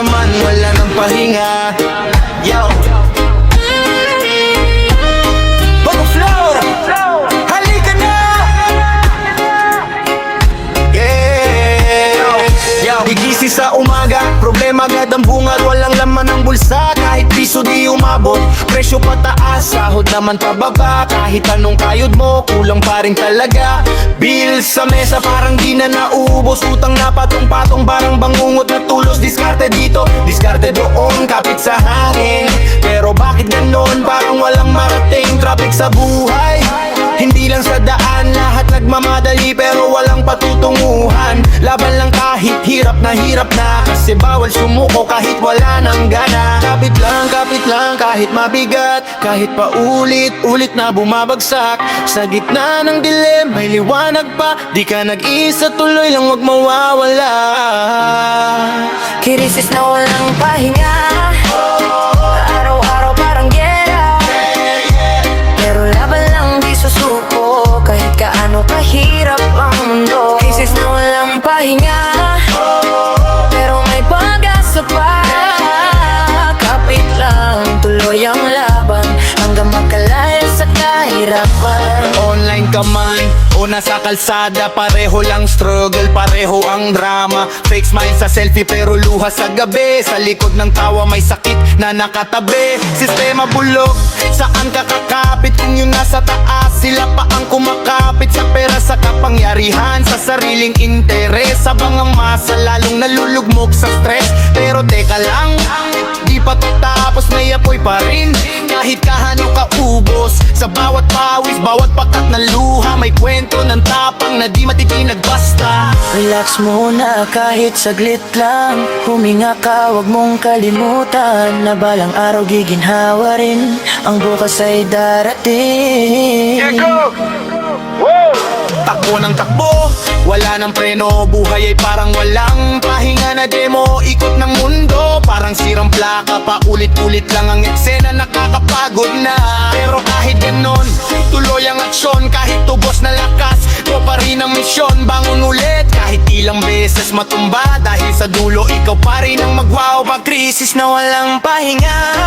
naman, wala nang pahinga. Yo, Bago Flow, halika na. Yeah, gigising sa umaga, problema agad ang bungad, walang laman ng bulsa. Kahit piso di umabot, presyo pataas, sahod naman pababa. Kahit anong kayod mo, kulang pa rin talaga. Bills sa mesa parang di na naubos, utang na patong-patong, barang bangungot na tulos. Diskarte dito, diskarte doon, kapit sa hangin. Pero bakit ganon, parang walang marating. Traffic sa buhay, hindi lang sa daan, lahat nagmamadali pero walang patutunguhan. Laban lang kahit hirap na, kasi bawal sumuko kahit wala nang gana. Kapit lang kahit mabigat, kahit paulit-ulit na bumabagsak. Sa gitna ng dilim may liwanag pa, di ka nag-isa, tuloy lang wag mawawala. Krisis na walang pahinga, araw-araw parang gera. Pero laban lang di susuko, kahit kaano kahirap ang mundo. Krisis na walang pahinga, pero may pag-asa pa. Kapit lang, tuloy ang laban, hanggang makalaya sa kahirapan. Online ka man o nasa kalsada, pareho lang struggle, pareho ang drama. Fake smile sa selfie pero luha sa gabi. Sa likod ng tawa may sakit na nakatabi. Sistema bulok, saan ka kakapit? Kung yung nasa taas, sila pa ang kumakapit. Sa pera, sa kapangyarihan, sa sariling interes. Sabang ang masa, lalong nalulugmok sa stress. Pero teka lang, di pa to tapos, may apoy pa rin. Kahit kahano ka ubos, sa bawat pawis, bawat pakat ng luha, may kwento ng tapang na di matitinag basta. Relax muna kahit saglit lang, huminga ka, wag mong kalimutan na balang araw giginhawa rin, ang bukas ay darating. Takbo ng takbo, wala ng preno. Buhay ay parang walang pahinga na demo. Ikot ng mundo, parang sirang plaka. Paulit-ulit lang ang eksena, nakakapagod na. Pero kahit ganon, tuloy ang aksyon. Kahit tubos na lakas, ito pa rin ang misyon. Bangon ulit, kahit ilang beses matumba. Dahil sa dulo, ikaw pa rin ang magwaw. Pag krisis na walang pahinga,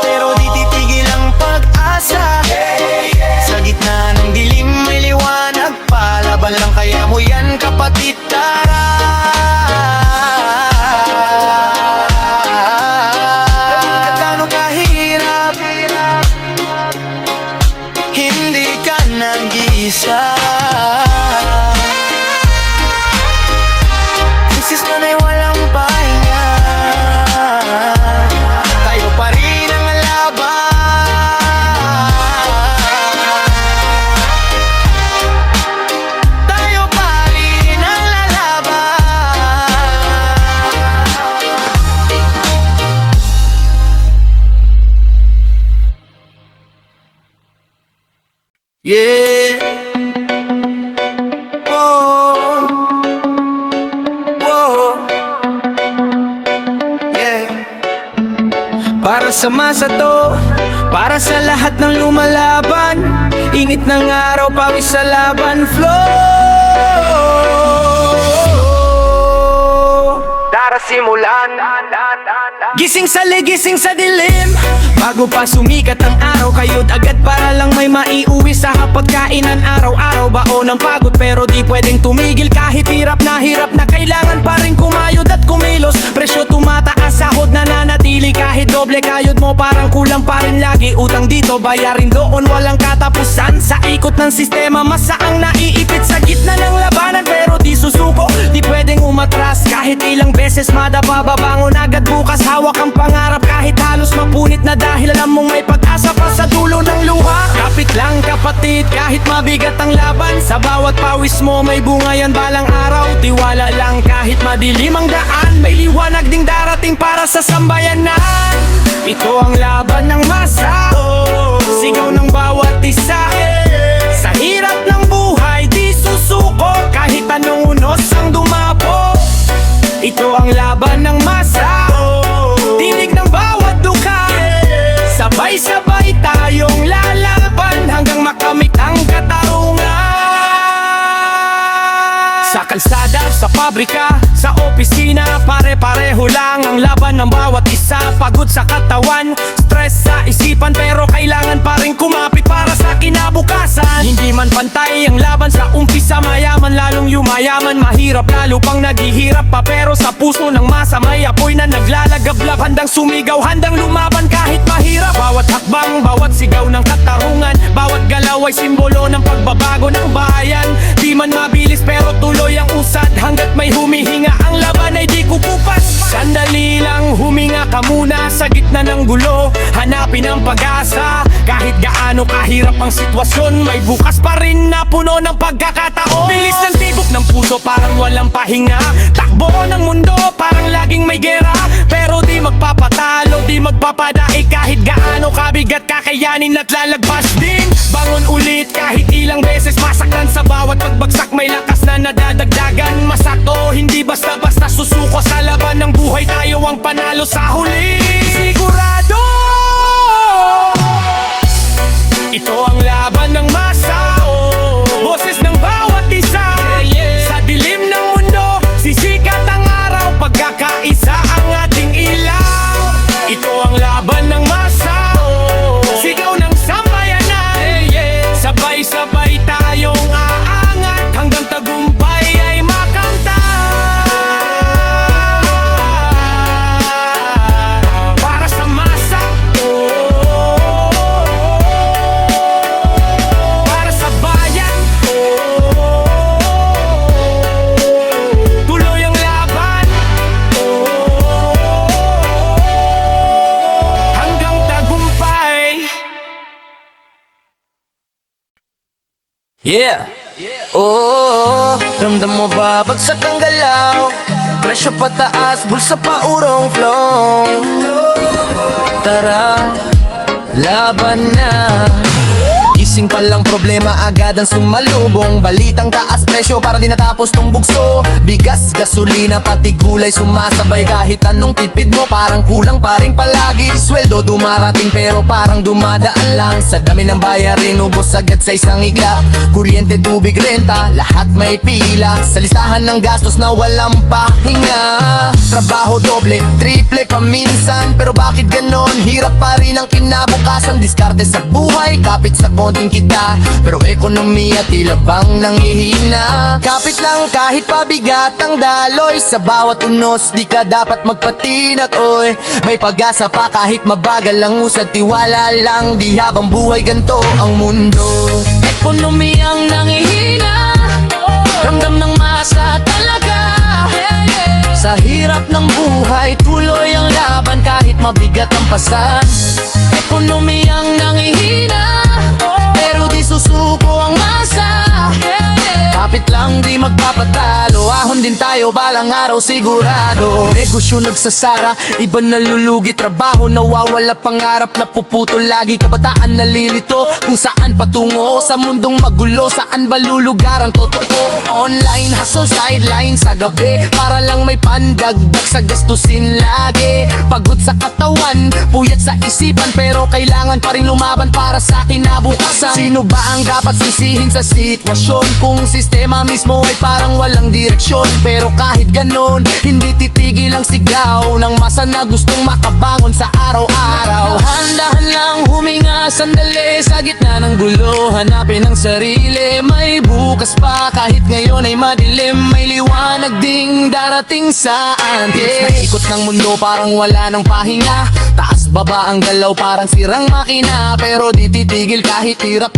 pero di titigil ang pag-asa. Sa gitna ng dilim may liwanag pa, laban lang kaya mo yan kapatid, tara. Gaano kahirap, hindi ka nag-isa. Krisis man ay walang pahinga, tayo pa rin ang laban. Yeah. Whoa. Whoa. Yeah. Para sa masa to, para sa lahat ng lumalaban, init ng araw, pawis sa laban, flow. Dara simulan, gising sa dilim, bago pa sumikat ang araw, kayo't agad para lang may maiuwi sa hapagkainan. Araw-araw baon ng pagod, pero di pwedeng tumigil. Kahit hirap na kailangan pa rin kumayod at kumilos. Presyo tumataas, sahod na nanatili. Kahit doble kayod mo, parang kulang pa rin lagi. Utang dito, bayarin doon, walang katapusan. Sa ikot ng sistema, masaang naiipit. Sa gitna ng labanan, pero di susuko, di pwedeng umatras. Kahit ilang beses madapa, babangon agad bukas. Hawak ang pangarap kahit halos mapunit na, dahil alam mong may pag-asa pa sa dulo ng luha. Kapit lang kapatid, kahit mabigat ang laban, sa bawat pawis mo may bunga yan balang araw. Tiwala lang kahit madilim ang daan, may liwanag ding darating para sa sambayanan. Ito ang laban ng masa, sigaw ng bawat isa. Sa hirap ng buhay di susuko, kahit anong unos ang dumapo. Ito ang laban ng masa, tinig ng bawat duka. Sabay-sabay tayong lalaban hanggang makamit ang katarungan. Sa kalsada, sa pabrika, sa opisina, opisina, pare-pareho lang ang laban ng bawat isa. Pagod sa katawan, stress sa isipan, pero kailangan pa rin kumapit para sa kinabukasan. Hindi man pantay ang laban sa umpisa, mayaman lalong yumayaman, mahirap lalo pang naghihirap pa. Pero sa puso ng masa may apoy na naglalagablab, handang sumigaw, handang lumaban kahit mahirap. Bawat hakbang, bawat sigaw ng katarungan, bawat galaw ay simbolo ng pagbabago ng bayan. Di man mabilis pero tuloy ang usad, hanggat may humihinga ang laban ay di kukupas. Sandali lang, huminga ka muna sa gitna ng gulo, hanapin ang pag-asa. Kahit gaano kahirap ang sitwasyon, may bukas pa rin na puno ng pagkakataon. Bilis ng tibok ng puso, parang walang pahinga. Takbo ng mundo, parang laging may gera. Pero di magpapatalo, di magpapadaig. Kahit gaano kabigat, kakayanin at lalagpas din. Bangon ulit kahit ilang beses masaktan, sa bawat pagbagsak may lakas na nadadagdagan. Masakto, hindi basta-basta susuko sa laban ng buhay, tayo ang panalo sa huli. Sigurado, ito ang laban ng masa, boses ng bawat isa. Sa dilim ng mundo, sisikat ang araw, pagkakaisa ang ating ilaw. Ito ang laban ng masa, sigaw ng sambayanan. Sabay-sabay tayong aangat, hanggang tagumpay ay makamtan. Para sa masa, para sa bayan, tuloy ang laban, hanggang tagumpay. Yeah! Oh, ramdam mo ba bagsak ang galaw? Presyo pataas, bulsa pa urong flow. Tara, laban na. Gising pa lang problema agad ang sumalubong. Balitang taas presyo para di natapos tong bugso. Bigas, gasolina, pati gulay sumasabay. Kahit anong tipid mo parang kulang pa rin palagi. Sweldo dumarating pero parang dumadaan lang. Sa dami ng bayarin ubos agad sa isang igla. Kuryente, tubig, renta, lahat may pila. Sa listahan ng gastos na walang pahinga. Trabaho doble, triple paminsan. Pero bakit ganon? Hirap pa rin ang kinabukasan. Diskarte sa buhay, kapit sa konting kita. Pero ekonomiya tila bang nanghihina. Kapit lang kahit pabigat ang daloy. Sa bawat unos di ka dapat magpatinag, oy. May pag-asa pa kahit mabagal ang usad. Tiwala lang di habang buhay ganto ang mundo. Ekonomiyang nanghihina, ramdam ng masa talaga. Sa hirap ng buhay, tuloy ang laban kahit mabigat ang pasan. Ekonomiyang nanghihina, pero di susuko ang masa. Kapit lang di magpapatalo, ahon din tayo balang araw sigurado. Negosyo nagsasara, iba nalulugi. Trabaho nawawala, pangarap na puputol lagi. Kabataan nalilito kung saan patungo. Sa mundong magulo, saan ba lulugar ang totoo? Online hustle, sideline sa gabi, para lang may pandagdag sa gastusin lagi. Pagod sa katawan, puyat sa isipan, pero kailangan pa rin lumaban para sa kinabukasan. Sino ba ang dapat sisihin sa sitwasyon kung sistema mismo ay parang walang direksyon? Pero kahit ganon, hindi titigil ang sigaw ng masa na gustong makabangon sa araw-araw. Dahan-dahan lang huminga sandali sa gitna ng gulo. Hanapin ang sarili, may bukas pa. Kahit ngayon ay madilim, may liwanag ding darating sa atin. Ikot ng mundo parang wala ng pahinga. Taas baba ang galaw parang sirang makina. Pero di titigil kahit hirap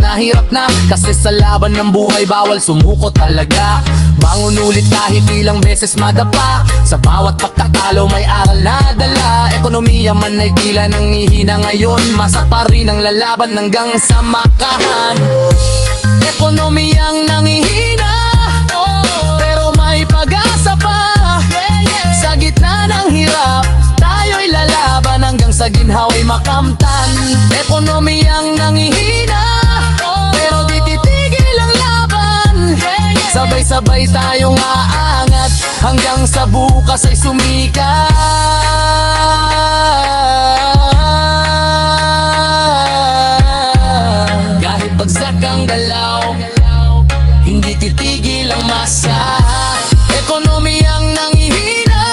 na. Kasi sa laban ng buhay bawal sumuko talaga. Bangon ulit kahit ilang beses madapa. Sa bawat pagkatalo may aral na dala. Ekonomiya man ay tila nanghihina ngayon, masa pa rin ang lalaban hanggang sa makahan. Ekonomiyang nanghihina, pero may pag-asa pa. Sa gitna ng hirap, tayo'y lalaban hanggang sa ginhawa'y makamtan. Ekonomiyang nanghihina, pero di titigil ang laban. Sabay-sabay tayong aangat hanggang sa bukas ay sumikat. Kahit bagsak ang galaw, hindi titigil ang masa. Ekonomiyang nanghihina,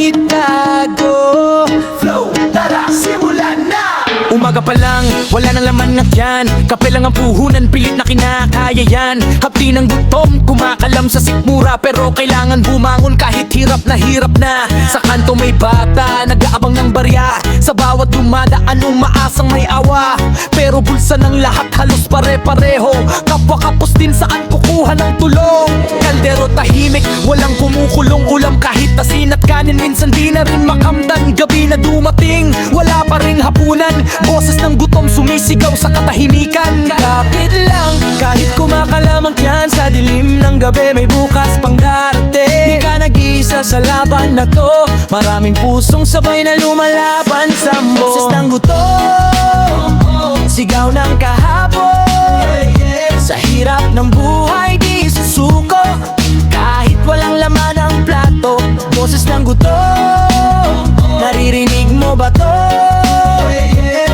itago. Flow, tara, simulan na! Umaga pa lang, wala nang laman na dyan. Kape lang ang puhunan, pilit na kinakaya yan. Hapdi ng gutom, kumakalam sa sikmura. Pero kailangan bumangon kahit hirap na. Sa kanto may bata, nag-aabang ng barya. Sa bawat dumadaan, umaasang may awa. Pero bulsa ng lahat halos pare-pareho. Kapwa kapos din saan kukuha ng tulong. Kaldero tahimik, walang kumukulong. Ulam kahit asin at kanin, minsan di na rin makamdan. Gabi na dumating, wala pa ring hapunan. Boses ng gutom sumisigaw sa katahimikan. Kapit lang, kahit kumakalamang yan. Sa dilim ng gabi may bukas pang darating. Di ka nag-iisa sa laban na to. Maraming pusong sabay na lumalaban sa boses ng gutom, sigaw ng kahapon. Sa hirap ng buhay di susuko. Kahit walang laman ang plato. Boses ng gutom, naririnig mo ba to?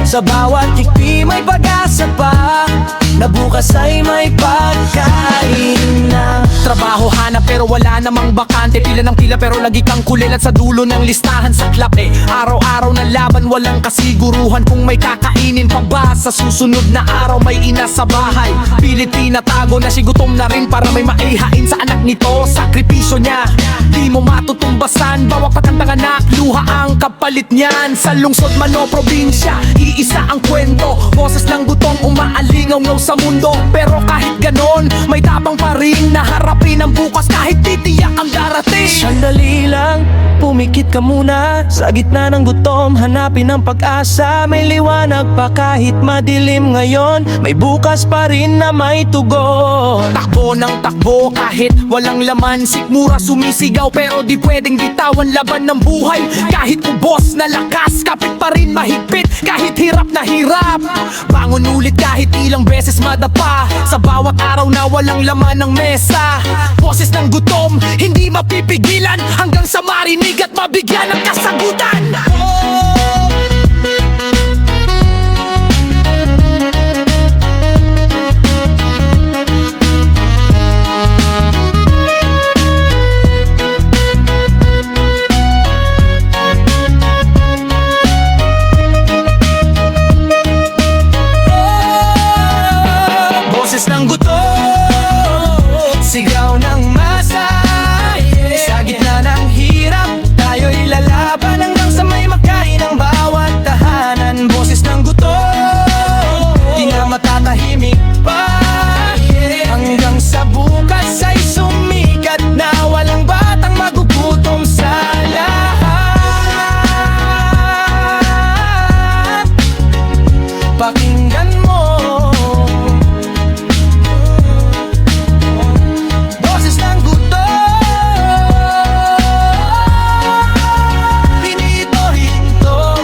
Sa bawat tikpi may pag-asa pa, na bukas ay may pagkain na. Trabaho hanap pero wala namang bakante. Pila ng pila pero lagi kang kulilat sa dulo ng listahan sa klape. Araw-araw na laban, walang kasiguruhan kung may kakainin pa ba. Sa susunod na araw may ina sa bahay. Pilit tinatago na si gutom na rin para may maihain sa anak nito. Sakripisyo niya, di mo matutumbasan. Bawat patandang anak, luha ang kapalit niyan. Sa lungsod man o probinsya, iisa ang kwento. Boses ng gutom umaalingaw sa mundo. Pero kahit ganon, may tapang pa rin na harapin ang bukas kahit titiyak ang darating. Sandali lang, pumikit ka muna. Sa gitna ng gutom, hanapin ang pag-asa. May liwanag pa kahit madilim ngayon. May bukas pa rin na may tugon. Takbo ng takbo kahit walang laman. Sikmura sumisigaw pero di pwedeng bitawan. Laban ng buhay kahit ubos na lakas. Kapit pa rin mahigpit kahit hirap na hirap. Bangon ulit kahit ilang beses madapa. Sa bawat araw na walang laman ng mesa. Boses ng gutom, hindi mapipigilan. Hanggang sa marinig at mabigyan ng kasagutan. Boses ng gutom, sigaw ng masa. Sa gitna ng hirap, tayo'y lalaban hanggang sa may makain ang bawat tahanan. Boses ng gutom, di na matatahimik pa. Hanggang sa bukas ay sumikat na walang batang magugutom sa lahat. Pakinggan mo, boses ng gutom, hindi ito hinto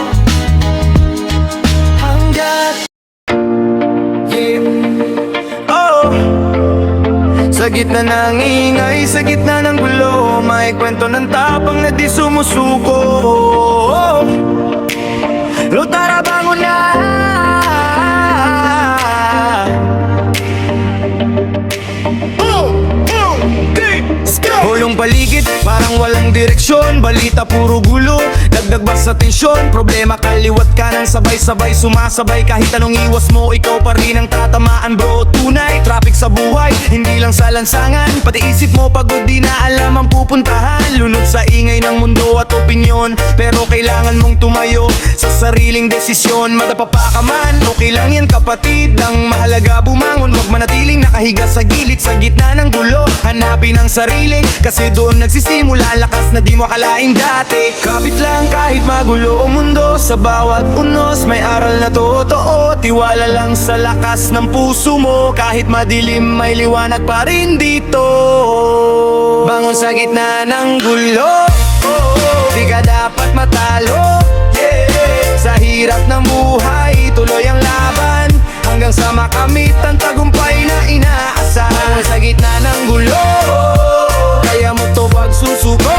hanggat sa gitna ng ingay, sa gitna ng gulo, may kwento ng tapang na di sumusuko. Lo, tara bangon na. Hulong paligid, parang walang direksyon. Balita puro gulo, dagdag ba sa tensyon. Problema kaliwat kanan, sabay-sabay sumasabay. Kahit anong iwas mo, ikaw pa rin ang tatamaan bro. Tunay, traffic sa buhay, hindi lang sa lansangan. Pati isip mo pagod, di na alam ang pupuntahan. Lunod sa ingay ng mundo at opinyon. Pero kailangan mong tumayo sa sariling desisyon. Madapa ka man, okay lang yan kapatid. Ang mahalaga bumangon, huwag manatiling nakahiga sa gilid. Sa gitna ng gulo, hanapin ang sarili. Kasi doon nagsisimula lakas na di mo akalain dati. Kapit lang kahit magulo ang mundo. Sa bawat unos may aral na totoo. Tiwala lang sa lakas ng puso mo. Kahit madilim may liwanag pa rin dito. Bangon sa gitna ng gulo, di ka dapat matalo. Sa hirap ng buhay, tuloy ang laban hanggang sa makamit ang tagumpay na inaasahan. Bangon sa gitna ng gulo, kaya mo to pagsusuko.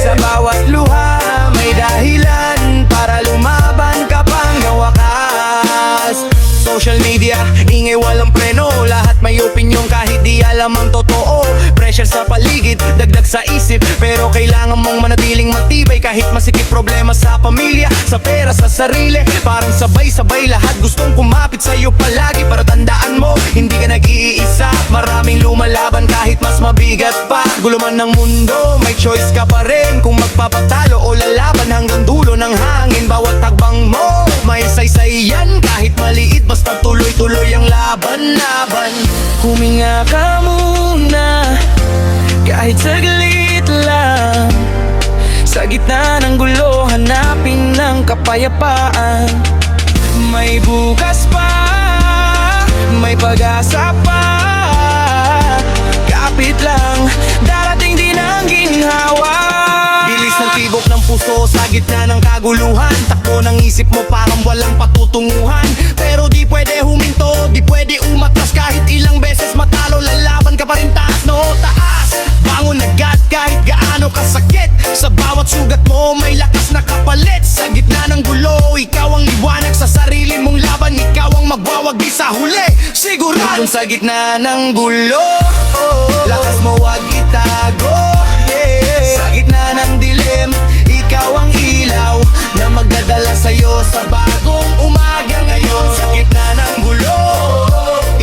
Sa bawat luha may dahilan para lumaban ka pang wakas. Social media, ingay walang preno. Lahat may opinyon kahit di alam ang totoo. pressure sa paligid, dagdag sa isip. Pero kailangan mong manatiling matibay kahit masikip problema sa pamilya, sa pera, sa sarili. Parang sabay-sabay lahat gustong kumapit sa'yo palagi. Para tandaan mo, hindi ka nag-iisa. Maraming lumalaban kahit mas mabigat pa. Gulo man ng mundo, may choice ka pa rin kung magpapatalo o lalaban hanggang dulo ng hangin. Bawat takbang mo, may saysay yan. Kahit maliit, basta tuloy-tuloy ang laban-laban. Huminga ka muna, kahit saglit lang. Sa gitna ng gulo, hanapin ng kapayapaan. May bukas pa, may pag-asa pa. Kapit lang, darating din ang ginhawa. Bilis ng tibok ng puso sa gitna ng kaguluhan. Takbo ng isip mo parang walang patutunguhan. Pero di pwede huminto, di pwede umatras. Kahit ilang beses matalo, lalaban ka pa rin taas, no, taas. Bangon agad kahit gaano kasakit. Sa bawat sugat mo may lakas na kapalit. Sa gitna ng gulo, ikaw ang liwanag sa sarili mong laban. Ikaw ang magwawagi sa huli, sigurado. Sa gitna ng gulo, lakas mo wag itago, yeah. Sa gitna ng dilim, ikaw ang ilaw na magdadala sa'yo sa bagong umaga ngayon. Sa gitna ng gulo,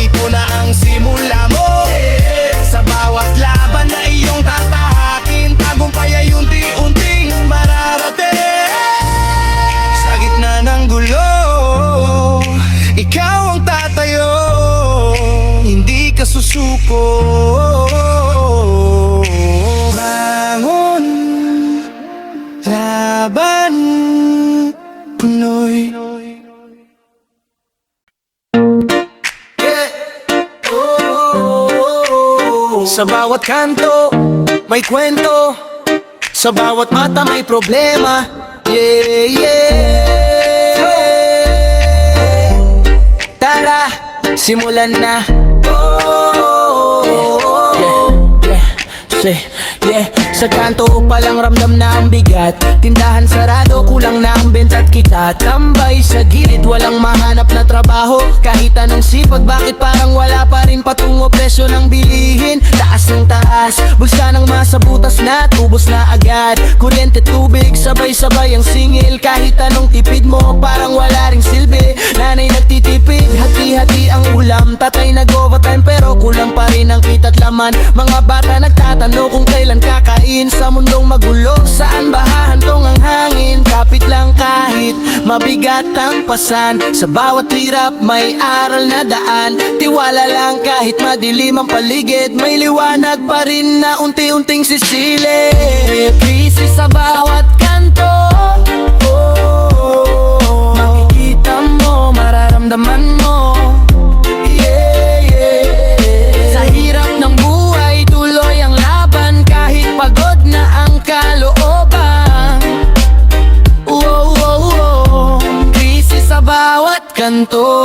ito na ang simula mo, yeah. Sa bawat laban na iyong tatahakin, tagumpay ay unti-unting mararating. Sa gitna ng gulo, ikaw ang tatayo, hindi ka susuko. Bangon, laban, Pinoy. Sa bawat kanto, may kwento. Sa bawat mata, may problema. Yeah, yeah. Tara, simulan na. Yeah. Sa kanto pa lang ramdam na ang bigat. Tindahan sarado, kulang na ang benta't kita. Tambay sa gilid, walang mahanap na trabaho. Kahit anong sipag, bakit parang wala pa rin patungo? Presyo ng bilihin, taas ng taas. Bulsa ng masa, butas na, tubos na agad. Kuryente, tubig, sabay-sabay ang singil. Kahit anong tipid mo, parang wala ring silbi. Nanay nagtitipid, hati-hati ang ulam. Tatay nag-overtime pero kulang pa rin ang kita't laman. Mga bata nagtatanong kung kailan kakain. Sa mundong magulo, saan ba hahantong ang hangin? Kapit lang kahit mabigat ang pasan. Sa bawat hirap may aral na daan. Tiwala lang kahit madilim ang paligid, may liwanag pa rin na unti-unting sisilip. Krisis sa bawat kanto, makikita mo, mararamdaman mo. Sa hirap ng buhay, tuloy ang laban. Kahit pagod na ang kalooban. Krisis sa bawat kanto,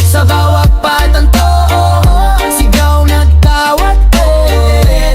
sa bawat patanto, sigaw nagtawat,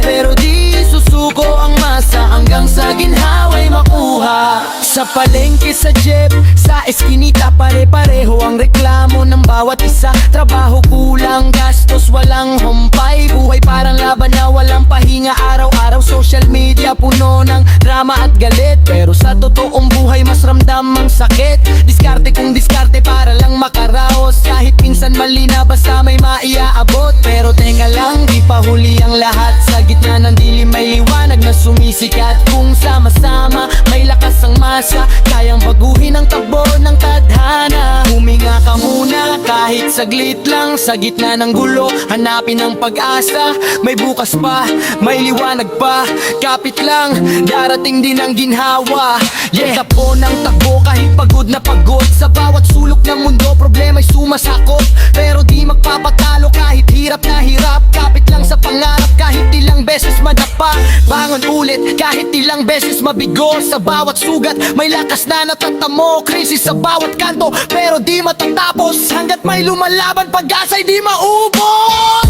pero di susuko ang masa hanggang sa ginhawa'y makuha. Sa palengke, sa jeep, sa eskinita, pare-pareho ang reklamo ng bawat isa. Trabaho kulang, gastos walang humpay. Buhay parang laban na walang pahinga. Araw-araw social media puno ng drama at galit. Pero sa totoong buhay mas ramdam ang sakit. Diskarte kung diskarte para lang makaraos. Kahit minsan mali na basta may maiaabot. Pero tenga lang, di pa huli ang lahat. Sa gitna ng dilim may liwanag na sumisikat. Kung sama-sama may lakas ang masa, kayang baguhin ang takbo ng tadhana. Huminga ka muna kahit saglit lang. Sa gitna ng gulo, hanapin ang pag-asa. May bukas pa, may liwanag pa. Kapit lang, darating din ang ginhawa. Takbo ng takbo kahit pagod na pagod. Sa bawat sulok ng mundo, problema'y sumasakop. Pero di magpapatalo kahit hirap na hirap. Kapit lang sa pangarap kahit ilang beses madapa. Bangon ulit kahit ilang beses mabigo. Sa bawat sugat may lakas na natatamo. Krisis sa bawat kanto pero di matatapos. Hanggat may lumalaban, pag-asa'y di maubos.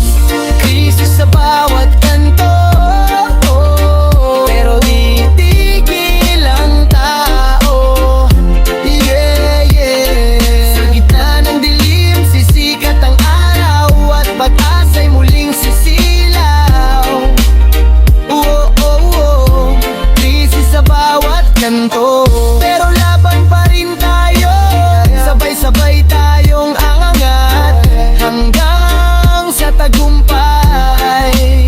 Krisis sa bawat kanto, pero di tigil ang tao. Sa gitna ng dilim, sisikat ang araw at pag-asa'y muling sisilaw. ganto. Pero laban pa rin tayo, sabay-sabay tayong aangat, hanggang sa tagumpay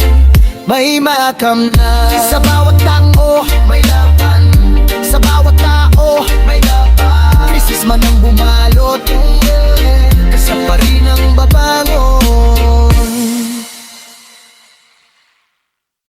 may makamnan. Sa bawat tao may laban, sa bawat tao may laban. Krisis man ang bumago,